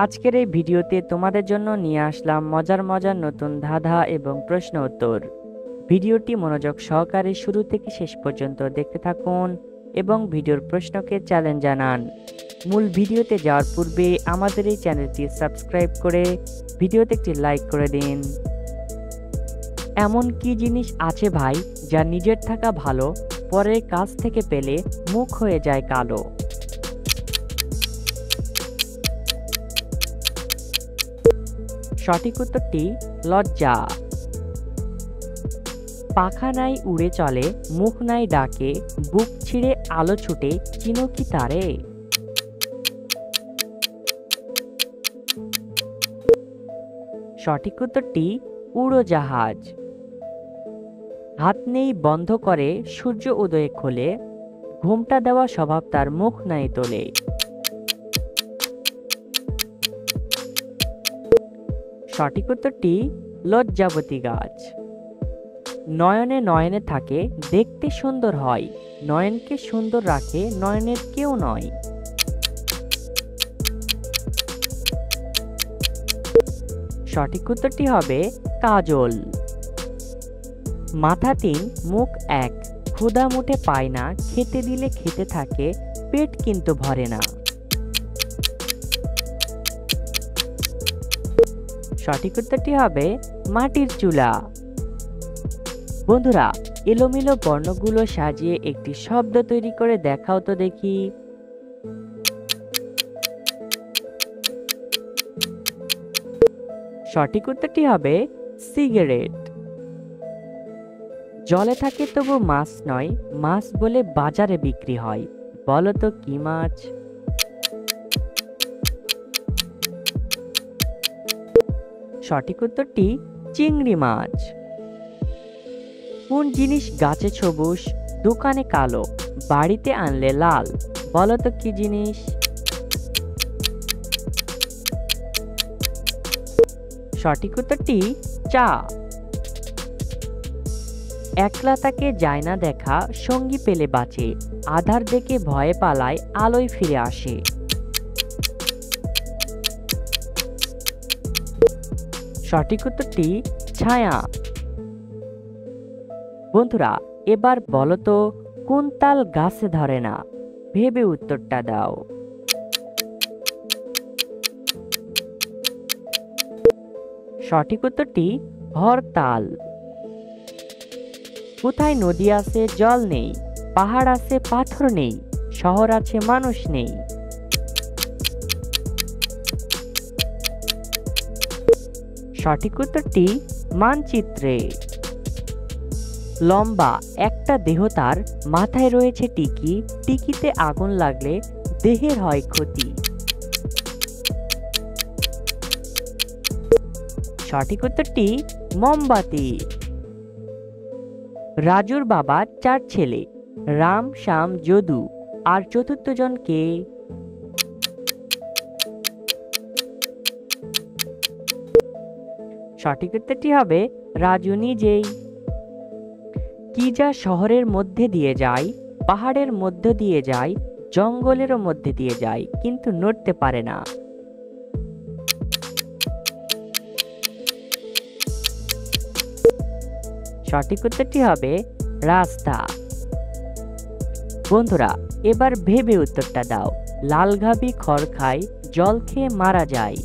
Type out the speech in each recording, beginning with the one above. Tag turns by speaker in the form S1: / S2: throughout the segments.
S1: আজকের এই ভিডিওতে তোমাদের জন্য নিয়ে আসলাম মজার মজার নতুন ধাঁধা এবং প্রশ্ন উত্তর। ভিডিওটি মনোযোগ সহকারে শুরু থেকে শেষ পর্যন্ত দেখতে থাকুন এবং ভিডিওর প্রশ্নকে চ্যালেঞ্জ জানান। মূল ভিডিওতে যাওয়ার পূর্বে আমাদের এই চ্যানেলটি সাবস্ক্রাইব করে ভিডিওতে একটি লাইক করে দিন। এমন কি জিনিস আছে ভাই যা নিজের থাকা ভালো, পরের কাছ থেকে পেলে মুখ হয়ে যায় কালো? সঠিক উত্তরটি লজ্জা। পাখা নাই উড়ে চলে, মুখ নাই ডাকে, বুক ছিঁড়ে আলো ছুটে, চিনো কি তারে? সঠিক উত্তরটি উড়োজাহাজ। হাত নেই বন্ধ করে, সূর্য উদয়ে খোলে, ঘুমটা দেওয়া স্বভাব তার, মুখ নাই তোলে। সঠিক উত্তরটি লজ্জাবতী গাছ। নয়নে নয়নে থাকে, দেখতে সুন্দর হয়, নয়নকে সুন্দর রাখে, নয়নের কেউ নয়। সঠিক উত্তরটি হবে কাজল। মাথা 3 মুখ 1, ক্ষুধা মুঠে পায় না, খেতে দিলে খেতে থাকে, পেট কিন্তু ভরে না। সঠিক উত্তরটি হবে মাটির চুলা। বন্ধুরা, এলোমেলো বর্ণগুলো সাজিয়ে একটি শব্দ তৈরি করে দেখাও তো দেখি। সঠিক উত্তরটি হবে সিগারেট। জলে থাকে তবু মাছ নয়, মাছ বলে বাজারে বিক্রি হয়, বলো তো কি মাছ? সঠিক উত্তরটি চিংড়ি মাছ। কোন জিনিস গাছে সবুজ, দোকানে কালো, বাড়িতে আনলে লাল, বলো তো কি জিনিস? সঠিক উত্তরটি চা। একলা তাকে যায় না দেখা, সঙ্গী পেলে বাঁচে, আধার দেখে ভয়ে পালায়, আলোয় ফিরে আসে। সঠিক উত্তরটি ছায়া। বন্ধুরা, এবার বলো তো কোন তাল গাছে ধরে না, ভেবে উত্তরটা দাও। সঠিক উত্তরটি হরতাল। কোথায় নদী আছে জল নেই, পাহাড় আছে পাথর নেই, শহর আছে মানুষ নেই? সঠিক উত্তরটি মানচিত্রে। লম্বা একটা দেহ তার, মাথায় রয়েছে টিকি, টিকিতে আগুন লাগলে দেহের হয় ক্ষতি। সঠিক উত্তরটি মোমবাতি। রাজুর বাবা 4 ছেলে, রাম শ্যাম যদু, আর চতুর্থ জন কে? সঠিক উত্তরটি হবে রাজু নিজেই। কি যা শহরের মধ্যে দিয়ে যায়, পাহাড়ের মধ্য দিয়ে যায়, জঙ্গলেরও মধ্যে দিয়ে যায়, কিন্তু নড়তে পারে না? সঠিক উত্তরটি হবে রাস্তা। বন্ধুরা, এবার ভেবে উত্তরটা দাও। লাল গাভী খড় খায়, জল খেয়ে মারা যায়।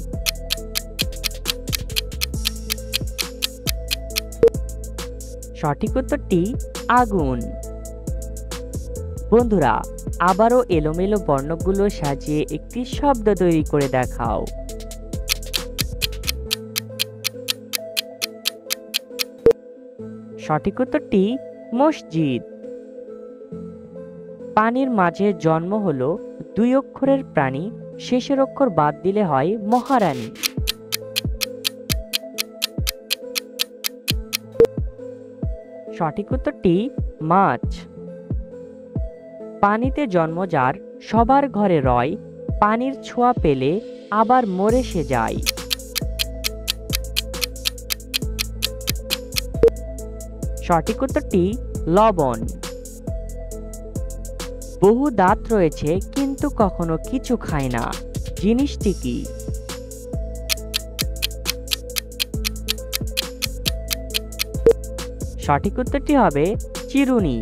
S1: সঠিক উত্তরটি আগুন। বন্ধুরা, আবারও এলোমেলো বর্ণগুলো সাজিয়ে একটি শব্দ তৈরি করে দেখাও। সঠিক উত্তরটি মসজিদ। পানির মাঝে জন্ম হলো 2 অক্ষরের প্রাণী, শেষের অক্ষর বাদ দিলে হয় মহারানী। সঠিক উত্তরটি মাছ। পানিতে জন্ম যার, সবার ঘরে রয়, পানির ছোঁয়া পেলে আবার মরে সে যায়। সঠিক উত্তরটি লবণ। বহু দাঁত রয়েছে কিন্তু কখনো কিছু খায় না, জিনিসটি কি? সঠিক উত্তরটি হবে চিরুনি।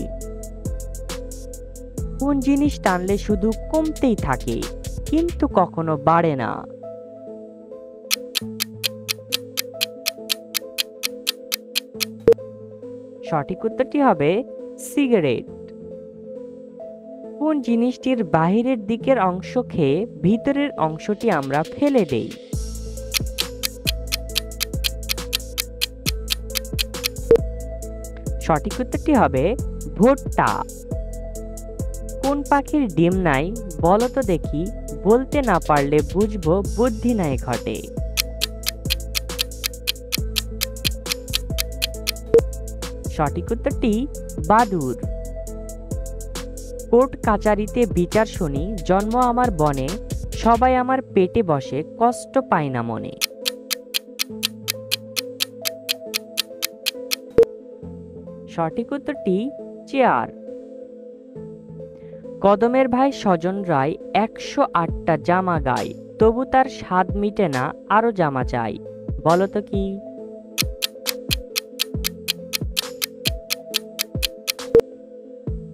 S1: কোন জিনিস টানলে শুধু কমতেই থাকে কিন্তু কখনো বাড়ে না? সঠিক উত্তরটি হবে সিগারেট। কোন জিনিসটির বাহিরের দিকের অংশ খেয়ে ভিতরের অংশটি আমরা ফেলে দেই? সঠিক উত্তরটি হবে ভুট্টা। কোন পাখির ডিম নাই বলো তো দেখি, বলতে না পারলে বুঝবো বুদ্ধি নাই ঘটে? সঠিক উত্তরটি বাদুড়। কোর্ট কাচারিতে বিচার শুনি, জন্ম আমার বনে, সবাই আমার পেটে বসে, কষ্ট পায় না মনে। সঠিক উত্তরটি চেয়ার। কদমের ভাই স্বজন রায় 108টা জামা গায়, তবু তার স্বাদ মিটে না, আরো জামা চাই, বলো তো কি?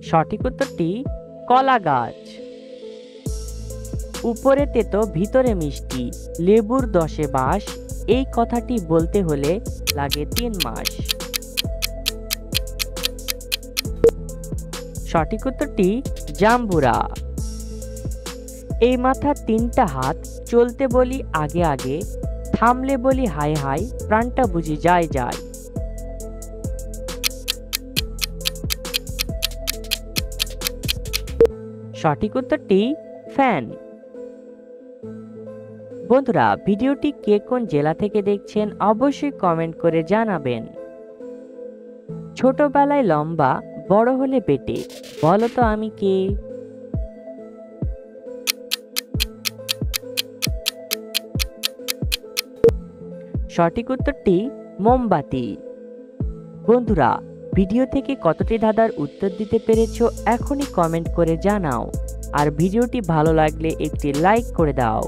S1: সঠিক উত্তরটি কলা গাছ। উপরে তেতো ভিতরে মিষ্টি, লেবুর দশে বাস, এই কথাটি বলতে হলে লাগে 3 মাস। সঠিক উত্তরটি জাম্বুরা। এই মাথা 3টা হাত, চলতে বলি আগে আগে, থামলে বলি হায় হায়, প্রাণটা বুঝি যায় যায়। সঠিক উত্তরটি ফ্যান। বন্ধুরা, ভিডিওটি কে কোন জেলা থেকে দেখছেন অবশ্যই কমেন্ট করে জানাবেন। ছোটবেলায় লম্বা, বড় হলে পেটে, বলো তো আমি কে? সঠিক উত্তরটি মোমবাতি। বন্ধুরা, ভিডিও থেকে কতটি ধাঁধার উত্তর দিতে পেরেছো এখনই কমেন্ট করে জানাও, আর ভিডিওটি ভালো লাগলে একটি লাইক করে দাও।